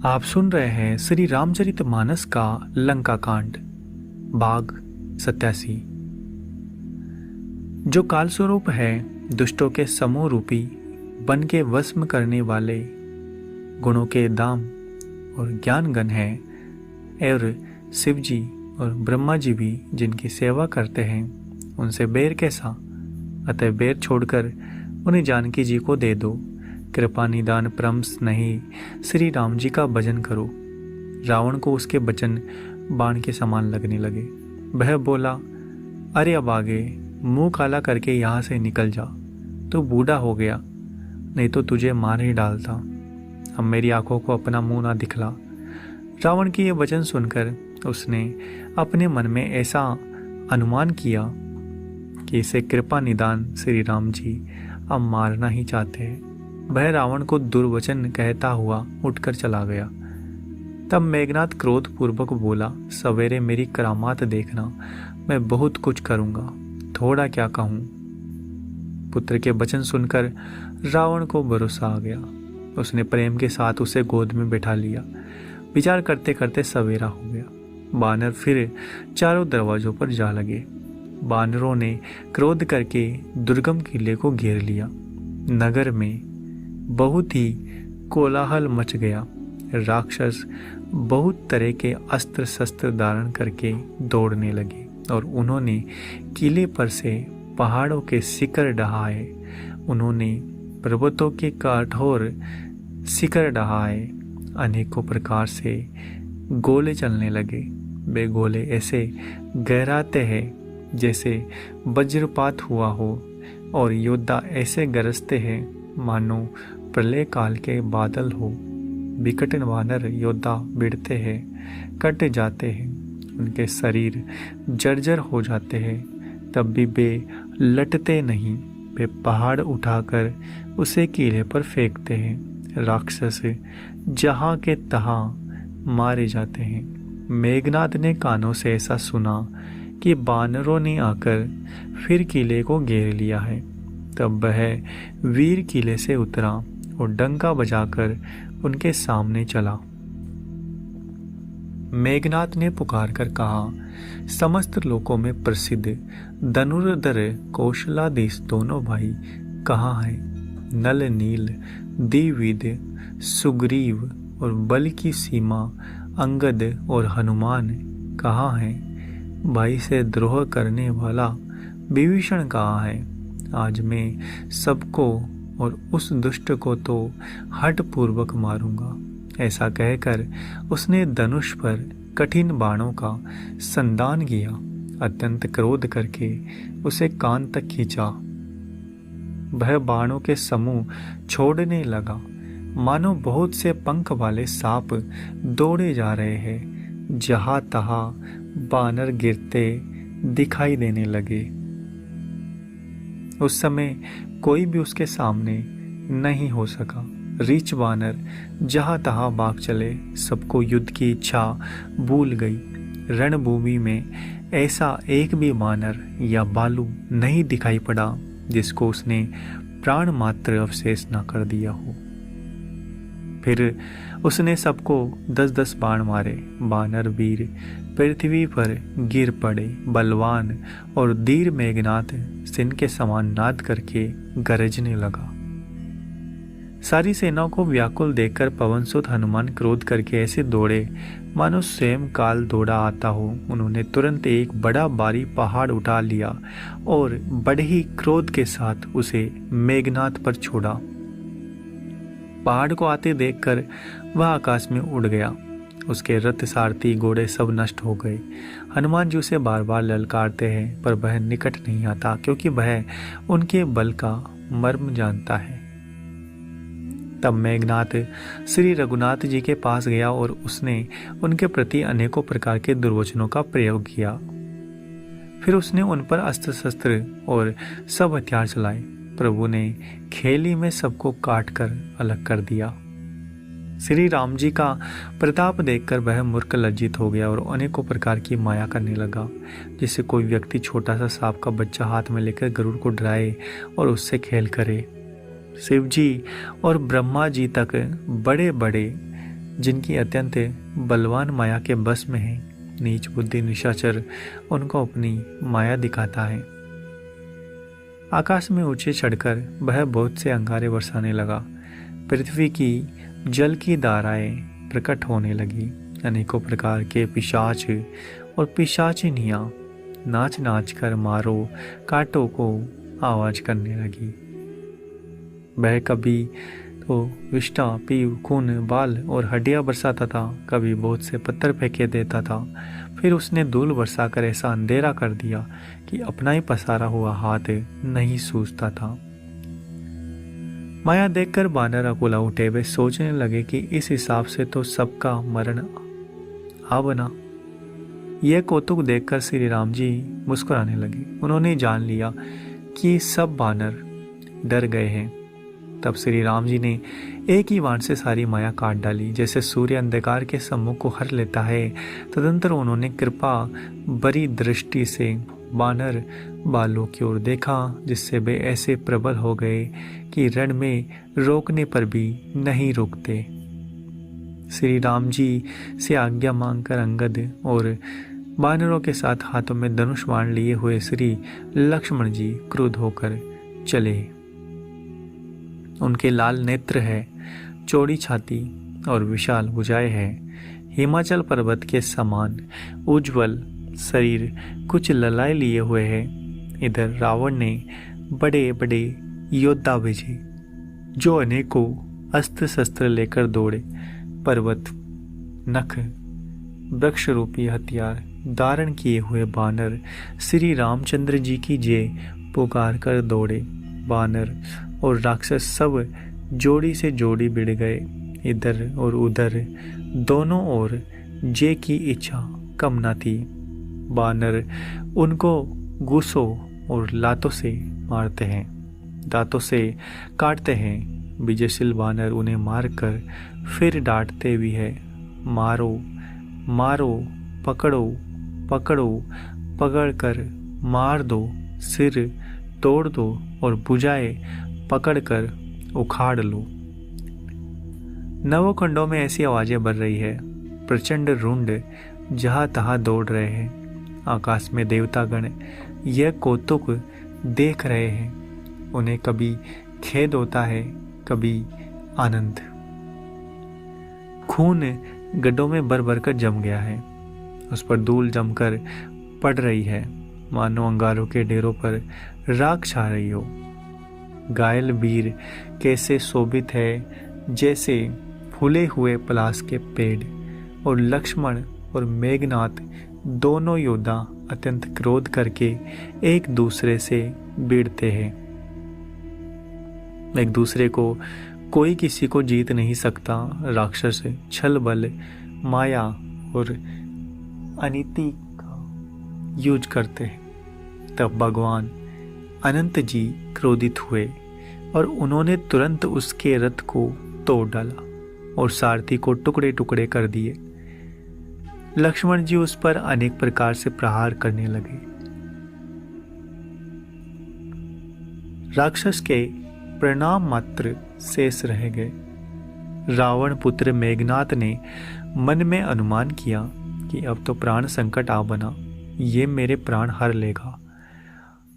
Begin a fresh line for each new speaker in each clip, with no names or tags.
आप सुन रहे हैं श्री रामचरितमानस का लंका कांड भाग 87। जो काल स्वरूप है, दुष्टों के समूह रूपी बन के वश्म करने वाले, गुणों के दाम और ज्ञान गण है, और शिव जी और ब्रह्मा जी भी जिनकी सेवा करते हैं, उनसे बैर कैसा। अतः बैर छोड़कर उन्हें जानकी जी को दे दो। कृपा निदान प्रम्स नहीं, श्री राम जी का भजन करो। रावण को उसके वचन बाण के समान लगने लगे। वह बोला, अरे अब आगे मुंह काला करके यहाँ से निकल जा। तू बूढ़ा हो गया, नहीं तो तुझे मार ही डालता। अब मेरी आंखों को अपना मुंह ना दिखला। रावण की ये वचन सुनकर उसने अपने मन में ऐसा अनुमान किया कि इसे कृपा निदान श्री राम जी अब मारना ही चाहते हैं। वह रावण को दुर्वचन कहता हुआ उठकर चला गया। तब मेघनाथ क्रोध पूर्वक बोला, सवेरे मेरी करामात देखना, मैं बहुत कुछ करूंगा, थोड़ा क्या कहूं। पुत्र के वचन सुनकर रावण को भरोसा आ गया। उसने प्रेम के साथ उसे गोद में बैठा लिया। विचार करते करते सवेरा हो गया। बानर फिर चारों दरवाजों पर जा लगे। बानरों ने क्रोध करके दुर्गम किले को घेर लिया। नगर में बहुत ही कोलाहल मच गया। राक्षस बहुत तरह के अस्त्र शस्त्र धारण करके दौड़ने लगे और उन्होंने किले पर से पहाड़ों के शिखर ढहाए। उन्होंने पर्वतों के कठोर शिखर ढहाए। अनेकों प्रकार से गोले चलने लगे। वे गोले ऐसे गहराते हैं जैसे वज्रपात हुआ हो, और योद्धा ऐसे गरजते हैं मानो प्रलय काल के बादल हो। विकट वानर योद्धा भिड़ते हैं, कट जाते हैं, उनके शरीर जर्जर हो जाते हैं, तब भी वे लटते नहीं। वे पहाड़ उठाकर उसे किले पर फेंकते हैं। राक्षस जहाँ के तहाँ मारे जाते हैं। मेघनाद ने कानों से ऐसा सुना कि बानरों ने आकर फिर किले को घेर लिया है। तब वह वीर किले से उतरा और डंका बजाकर उनके सामने चला। मेघनाद ने पुकार कर कहा, समस्त लोकों में प्रसिद्ध धनुर्धर कौशलाधीश दोनों भाई कहाँ हैं? नल नील, द्विविद, सुग्रीव और बल की सीमा अंगद और हनुमान कहाँ हैं? भाई से द्रोह करने वाला विभीषण कहाँ है? आज मैं सबको और उस दुष्ट को तो हठ पूर्वक मारूंगा। ऐसा कहकर उसने धनुष पर कठिन बाणों का संधान किया। अत्यंत क्रोध करके उसे कान तक खींचा। वह बाणों के समूह छोड़ने लगा, मानो बहुत से पंख वाले सांप दौड़े जा रहे हैं। जहां तहां बानर गिरते दिखाई देने लगे। उस समय कोई भी उसके सामने नहीं हो सका। रीछ बानर जहां तहां भाग चले, सबको युद्ध की इच्छा भूल गई। रणभूमि में ऐसा एक भी बानर या भालू नहीं दिखाई पड़ा जिसको उसने प्राण मात्र अवशेष न कर दिया हो। फिर उसने सबको 10-10 बाण मारे। बानर वीर पृथ्वी पर गिर पड़े। बलवान और धीर मेघनाथ सिंह के समान नाद करके गरजने लगा। सारी सेनाओं को व्याकुल देखकर पवनसुत हनुमान क्रोध करके ऐसे दौड़े मानो स्वयं काल दौड़ा आता हो। उन्होंने तुरंत एक बड़ा भारी पहाड़ उठा लिया और बड़े ही क्रोध के साथ उसे मेघनाथ पर छोड़ा। पहाड़ को आते देखकर वह आकाश में उड़ गया। उसके रथ, सारथी, घोड़े सब नष्ट हो गए। हनुमान जी उसे बार बार ललकारते हैं, पर वह निकट नहीं आता, क्योंकि वह उनके बल का मर्म जानता है। तब मेघनाथ श्री रघुनाथ जी के पास गया और उसने उनके प्रति अनेकों प्रकार के दुर्वचनों का प्रयोग किया। फिर उसने उन पर अस्त्र शस्त्र और सब हथियार चलाए। प्रभु ने खेली में सबको काट कर अलग कर दिया। श्री राम जी का प्रताप देखकर वह मूर्ख लज्जित हो गया और अनेकों प्रकार की माया करने लगा। जिससे कोई व्यक्ति छोटा सा सांप का बच्चा हाथ में लेकर गरुड़ को डराए और उससे खेल करे। शिव जी और ब्रह्मा जी तक बड़े बड़े जिनकी अत्यंत बलवान माया के बस में है। नीच बुद्धि निशाचर उनको अपनी माया दिखाता है। आकाश में ऊंचे चढ़कर वह बहुत से अंगारे बरसाने लगा। पृथ्वी की जल की धाराएं प्रकट होने लगी। अनेकों प्रकार के पिशाच और पिशाचिनियां नाच नाच कर मारो काटो को आवाज करने लगी। वह कभी तो विष्ठा, पीव, खून, बाल और हड्डियां बरसाता था, कभी बहुत से पत्थर फेंके देता था। फिर उसने धूल बरसाकर ऐसा अंधेरा कर दिया कि अपना ही पसारा हुआ हाथ नहीं सूझता था। माया देखकर बानर अकुला उठे। वे सोचने लगे कि इस हिसाब से तो सबका मरण आ बना। यह कौतुक देखकर श्री राम जी मुस्कुराने लगे। उन्होंने जान लिया कि सब बानर डर गए हैं। तब श्री राम जी ने एक ही बाण से सारी माया काट डाली। जैसे सूर्य अंधकार के सम्मुख को हर लेता है, तदंतर उन्होंने कृपा बड़ी दृष्टि से बानर बालों की ओर देखा, जिससे वे ऐसे प्रबल हो गए कि रण में रोकने पर भी नहीं रुकते। श्री राम जी से आज्ञा मांगकर अंगद और बानरों के साथ हाथों में धनुष बाण लिए हुए श्री लक्ष्मण जी क्रुद्ध होकर चले। उनके लाल नेत्र है, चौड़ी छाती और विशाल भुजाएं हैं। हिमाचल पर्वत के समान उज्जवल शरीर, कुछ ललाए लिए हुए है। इधर रावण ने बड़े बड़े योद्धा भेजे, जो अनेकों अस्त्र शस्त्र लेकर दौड़े। पर्वत, नख, वृक्ष रूपी हथियार धारण किए हुए बानर श्री रामचंद्र जी की जय पुकार कर दौड़े। बानर और राक्षस सब जोड़ी से जोड़ी भिड़ गए। इधर और उधर दोनों ओर जय की इच्छा कम न थी। बानर उनको घूसों और लातों से मारते हैं, दांतों से काटते हैं। विजयशील बानर उन्हें मारकर फिर डांटते भी है, मारो मारो, पकड़ो पकड़ो, पकड़कर मार दो, सिर तोड़ दो और भुजाएं पकड़कर उखाड़ लो। नवोखंडों में ऐसी आवाजें बढ़ रही है। प्रचंड रुंड जहां तहां दौड़ रहे हैं। आकाश में देवतागण यह कौतुक देख रहे हैं। उन्हें कभी खेद होता है, कभी आनंद। खून गड्ढों में भर भर कर जम गया है। उस पर धूल जमकर पड़ रही है, मानो अंगारों के डेरों पर राख छा रही हो। घायल वीर कैसे शोभित है, जैसे फूले हुए पलाश के पेड़। और लक्ष्मण और मेघनाथ दोनों योद्धा अत्यंत क्रोध करके एक दूसरे से भिड़ते हैं। एक दूसरे को कोई किसी को जीत नहीं सकता। राक्षस छल बल, माया और अनीति का यूज करते हैं। तब भगवान अनंत जी क्रोधित हुए और उन्होंने तुरंत उसके रथ को तोड़ डाला और सारथी को टुकड़े टुकड़े कर दिए। लक्ष्मण जी उस पर अनेक प्रकार से प्रहार करने लगे। राक्षस के प्रणाम मात्र शेष रह गए। रावण पुत्र मेघनाथ ने मन में अनुमान किया कि अब तो प्राण संकट आ बना, ये मेरे प्राण हर लेगा।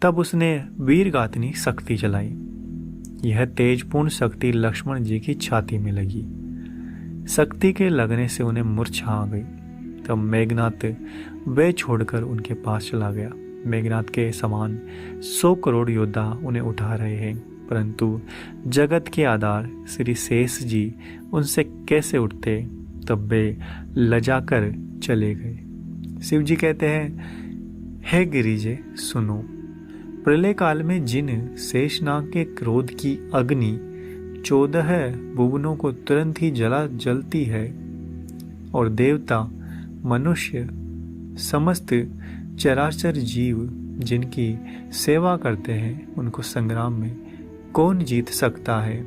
तब उसने वीरगातनी शक्ति चलाई। यह तेजपूर्ण शक्ति लक्ष्मण जी की छाती में लगी। शक्ति के लगने से उन्हें मूर्छा आ गई। तब मेघनाथ वे छोड़कर उनके पास चला गया। मेघनाथ के समान 100 करोड़ योद्धा उन्हें उठा रहे हैं, परंतु जगत के आधार श्री शेष जी उनसे कैसे उठते। तब वे लजाकर चले गए। शिव जी कहते हैं, हे गिरिजे सुनो, प्रलय काल में जिन शेषनाग के क्रोध की अग्नि 14 भुवनों को तुरंत ही जलती है और देवता, मनुष्य, समस्त चराचर जीव जिनकी सेवा करते हैं, उनको संग्राम में कौन जीत सकता है।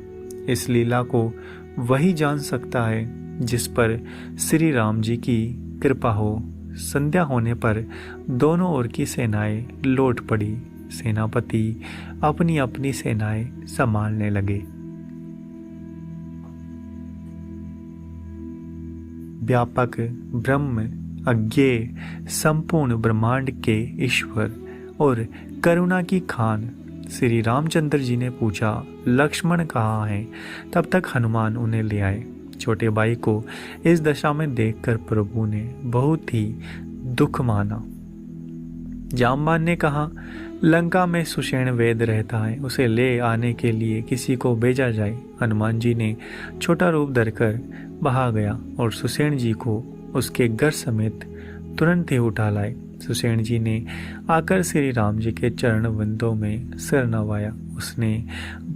इस लीला को वही जान सकता है जिस पर श्री राम जी की कृपा हो। संध्या होने पर दोनों ओर की सेनाएं लौट पड़ी। सेनापति अपनी अपनी सेनाएं संभालने लगे। व्यापक ब्रह्म, अज्ञेय संपूर्ण ब्रह्मांड के ईश्वर और करुणा की खान श्री रामचंद्र जी ने पूछा, लक्ष्मण कहाँ हैं? तब तक हनुमान उन्हें ले आए। छोटे भाई को इस दशा में देखकर प्रभु ने बहुत ही दुख माना। जामवान ने कहा, लंका में सुषेण वेद रहता है, उसे ले आने के लिए किसी को भेजा जाए। हनुमान जी ने छोटा रूप धरकर बहा गया और सुषेण जी को उसके घर समेत तुरंत ही उठा लाए। सुषेण जी ने आकर श्री राम जी के चरण बिंदों में सिर नवाया। उसने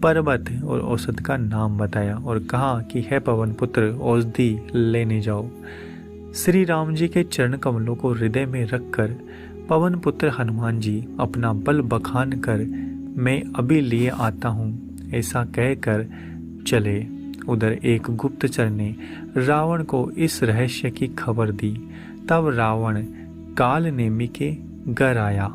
पर्वत और औषध का नाम बताया और कहा कि हे पवन पुत्र, औषधि लेने जाओ। श्री राम जी के चरण कमलों को हृदय में रखकर पवन पुत्र हनुमान जी अपना बल बखान कर मैं अभी लिए आता हूँ ऐसा कहकर चले। उधर एक गुप्तचर ने रावण को इस रहस्य की खबर दी। तब रावण काल नेमी के घर आया।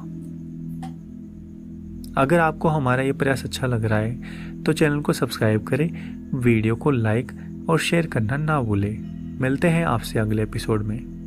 अगर आपको हमारा ये प्रयास अच्छा लग रहा है तो चैनल को सब्सक्राइब करें, वीडियो को लाइक और शेयर करना ना भूलें। मिलते हैं आपसे अगले एपिसोड में।